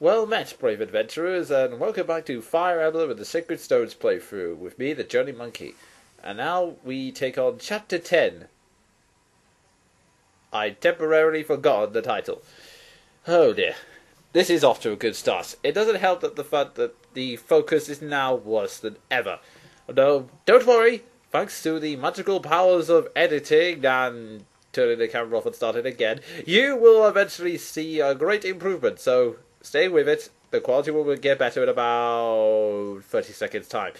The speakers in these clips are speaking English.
Well met, brave adventurers, and welcome back to Fire Emblem and the Sacred Stones playthrough with me, the Jonin Monkey. And now we take on Chapter 10. I'd temporarily forgotten the title. Oh dear. This is off to a good start. It doesn't help that the fact that the focus is now worse than ever. Although, don't worry, thanks to the magical powers of editing and turning the camera off and starting again, you will eventually see a great improvement, so stay with it. The quality will get better in about 30 seconds time.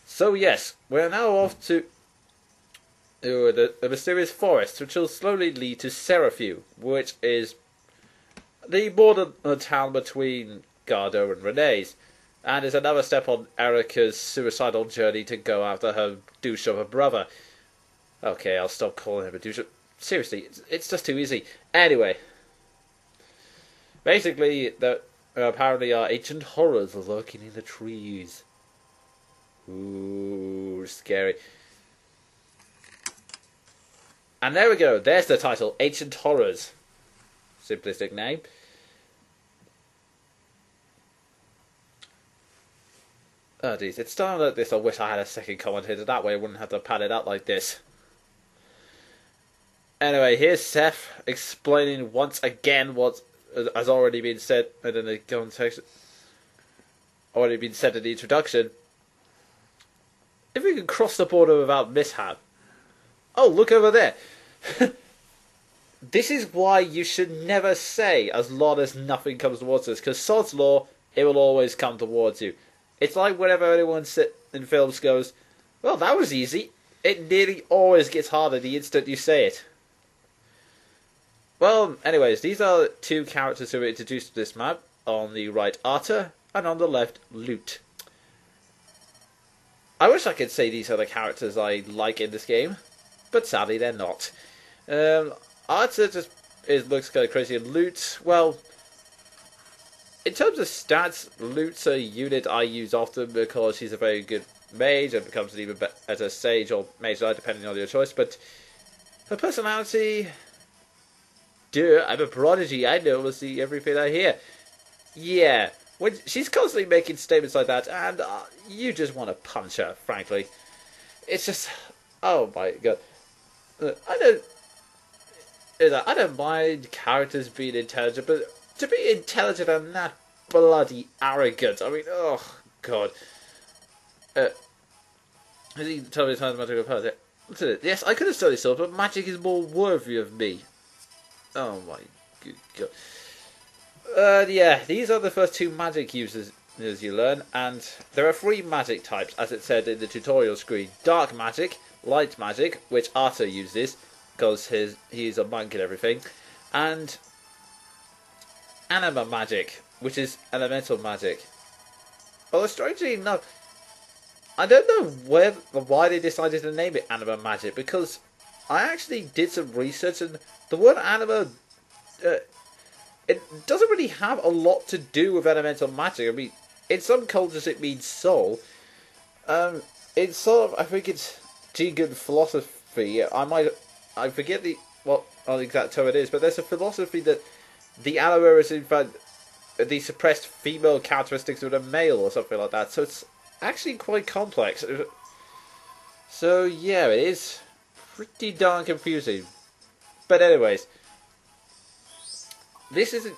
So yes, we're now off to the mysterious forest, which will slowly lead to Seraphim, which is the border town between Gardo and Renee's, and is another step on Erika's suicidal journey to go after her douche of a brother. Okay, I'll stop calling him a douche. Seriously, it's just too easy. Anyway, basically, there apparently are ancient horrors lurking in the trees. Ooh, scary. And there we go, there's the title, Ancient Horrors. Simplistic name. Oh geez, it's starting like this. I wish I had a second commentator, that way I wouldn't have to pad it out like this. Anyway, here's Seth explaining once again what has already been said in the context, already been said in the introduction. If we can cross the border without mishap. Oh, look over there. This is why you should never say as long as nothing comes towards us, because sod's law, it will always come towards you. It's like whenever anyone in films goes, well, that was easy. It nearly always gets harder the instant you say it. Well, anyways, these are two characters who are introduced to this map. On the right, Arta, and on the left, Lute. I wish I could say these are the characters I like in this game, but sadly they're not. Arta just looks kind of crazy, and Lute, well, in terms of stats, Lute's a unit I use often because she's a very good mage and becomes an even better sage or mage knight, depending on your choice, but her personality... Duh, I'm a prodigy, I know, will see everything I hear. Yeah, when she's constantly making statements like that, and you just want to punch her, frankly. It's just... Oh my god. I don't mind characters being intelligent, but to be intelligent and that bloody arrogant, I mean, oh god. Has he told me times magic of her? Yes, I could have studied sword, but magic is more worthy of me. Oh my good god. Yeah, these are the first two magic uses as you learn, and there are three magic types, as it said in the tutorial screen. Dark magic, light magic, which Arta uses, because he's a monk and everything, and anima magic, which is elemental magic. Although strangely enough, I don't know why they decided to name it anima magic, because I actually did some research, and the word anima, it doesn't really have a lot to do with elemental magic. I mean, in some cultures it means soul. It's sort of, I think it's Tegan philosophy. I forget what exact term it is, but there's a philosophy that the anima is in fact the suppressed female characteristics of a male or something like that. So it's actually quite complex. So yeah, it is pretty darn confusing. But anyways, this is a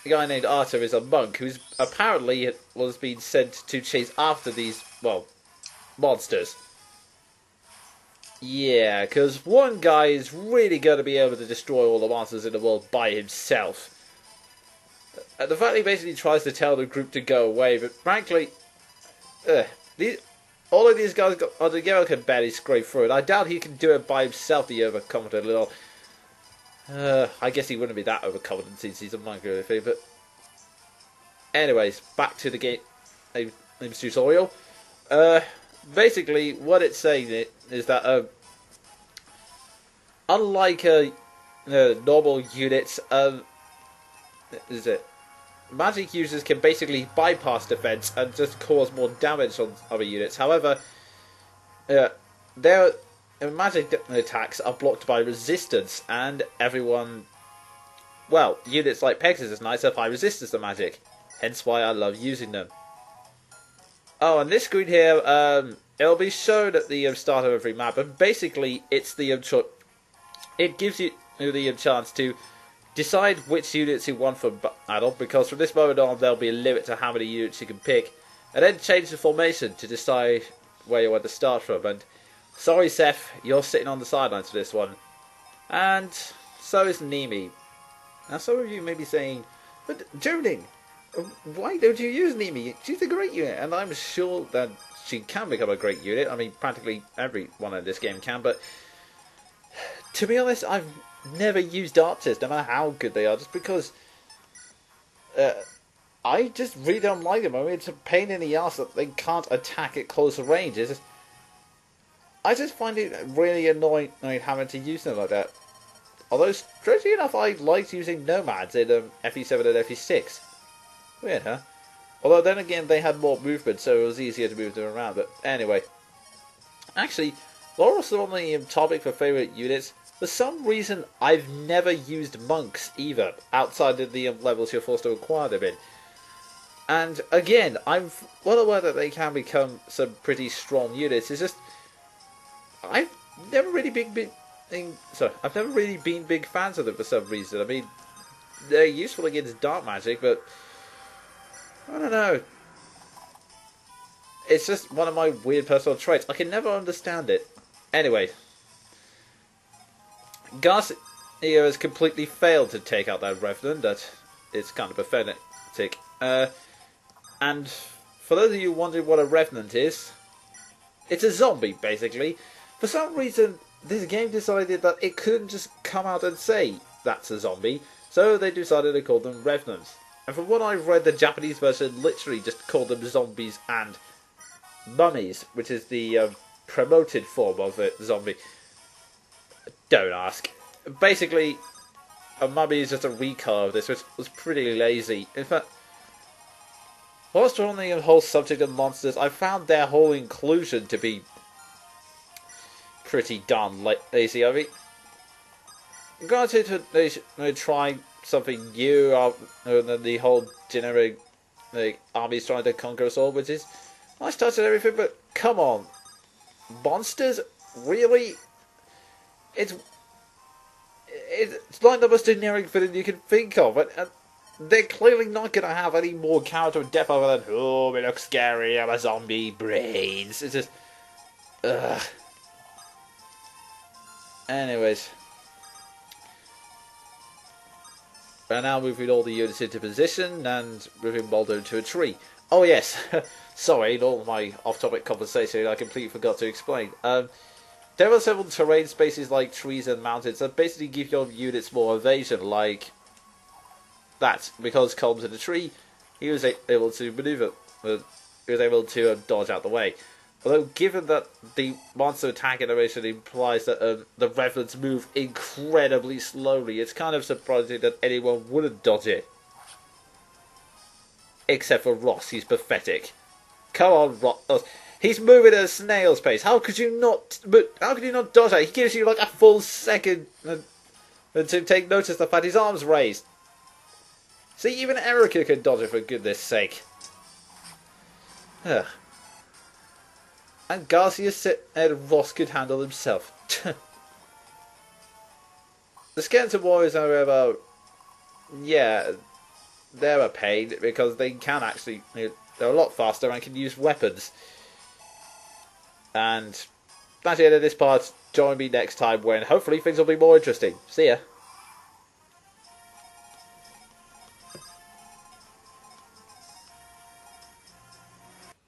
guy named Arta, is a monk who's apparently was being sent to chase after these, well, monsters. Yeah, because one guy is really going to be able to destroy all the monsters in the world by himself. And the fact that he basically tries to tell the group to go away, but frankly, all of these guys together can barely scrape through it. I doubt he can do it by himself, the overconfident little... I guess he wouldn't be that overconfident since he's a monk or anything, but... Anyways, back to the game... Name's tutorial. Basically, what it's saying is that, unlike normal units, magic users can basically bypass defense and just cause more damage on other units. However, their magic attacks are blocked by resistance, and everyone well, units like Pegasus Knights have high resistance to magic, hence why I love using them. Oh, and this screen here, it'll be shown at the start of every map, and basically it's the it gives you the chance to decide which units you want for battle, because from this moment on there'll be a limit to how many units you can pick, and then change the formation to decide where you want to start from. And sorry, Seth, you're sitting on the sidelines for this one, and so is Nimi. Now, some of you may be saying, "But Jonin, why don't you use Nimi? She's a great unit," and I'm sure that she can become a great unit. I mean, practically everyone in this game can, but to be honest, I've never used archers, no matter how good they are, just because I just really don't like them. I mean, it's a pain in the ass that they can't attack at closer range. I just find it really annoying having to use them like that. Although, strangely enough, I liked using nomads in FE7 and FE6. Weird, huh? Although then again, they had more movement, so it was easier to move them around. But anyway, actually, while also on the topic for favourite units, for some reason I've never used monks either, outside of the levels you're forced to acquire them in. And again, I'm well aware that they can become some pretty strong units. It's just I've never really been big fans of them for some reason. I mean, they're useful against dark magic, but I don't know. It's just one of my weird personal traits. I can never understand it. Anyway, Garcia has completely failed to take out that Revenant. That it's kind of pathetic. And for those of you wondering what a Revenant is, it's a zombie, basically. For some reason, this game decided that it couldn't just come out and say that's a zombie, so they decided to call them Revenants. And from what I've read, the Japanese version literally just called them zombies and mummies, which is the promoted form of a zombie. Don't ask. Basically, a mummy is just a recolor of this, which was pretty lazy. In fact, whilst we're on the whole subject of monsters, I found their whole inclusion to be pretty darn lazy. I mean, granted, they try something new than the whole generic armies trying to conquer us all, which is nice touch and everything, but come on. Monsters? Really? It's like the most generic villain you can think of, and they're clearly not going to have any more character depth other than, oh, it looks scary, I'm a zombie, brains. It's just, ugh. Anyways. We're now moving all the units into position and moving Baldo into a tree. Oh yes, sorry, in all my off-topic conversation I completely forgot to explain. There are several terrain spaces like trees and mountains that basically give your units more evasion, like that. Because Colm's in a tree, he was able to maneuver, he was able to dodge out the way. Although, given that the monster attack animation implies that the Revenants move incredibly slowly, it's kind of surprising that anyone wouldn't dodge it. Except for Ross, he's pathetic. Come on, Ross. He's moving at a snail's pace. How could you not dodge that? He gives you like a full second to take notice of the fact his arm's raised. See, even Erika can dodge it, for goodness sake. Ugh. And Garcia said Ross could handle himself. The Skeleton Warriors, however, yeah, they're a pain because they can actually, they're a lot faster and can use weapons. And that's the end of this part. Join me next time when hopefully things will be more interesting. See ya.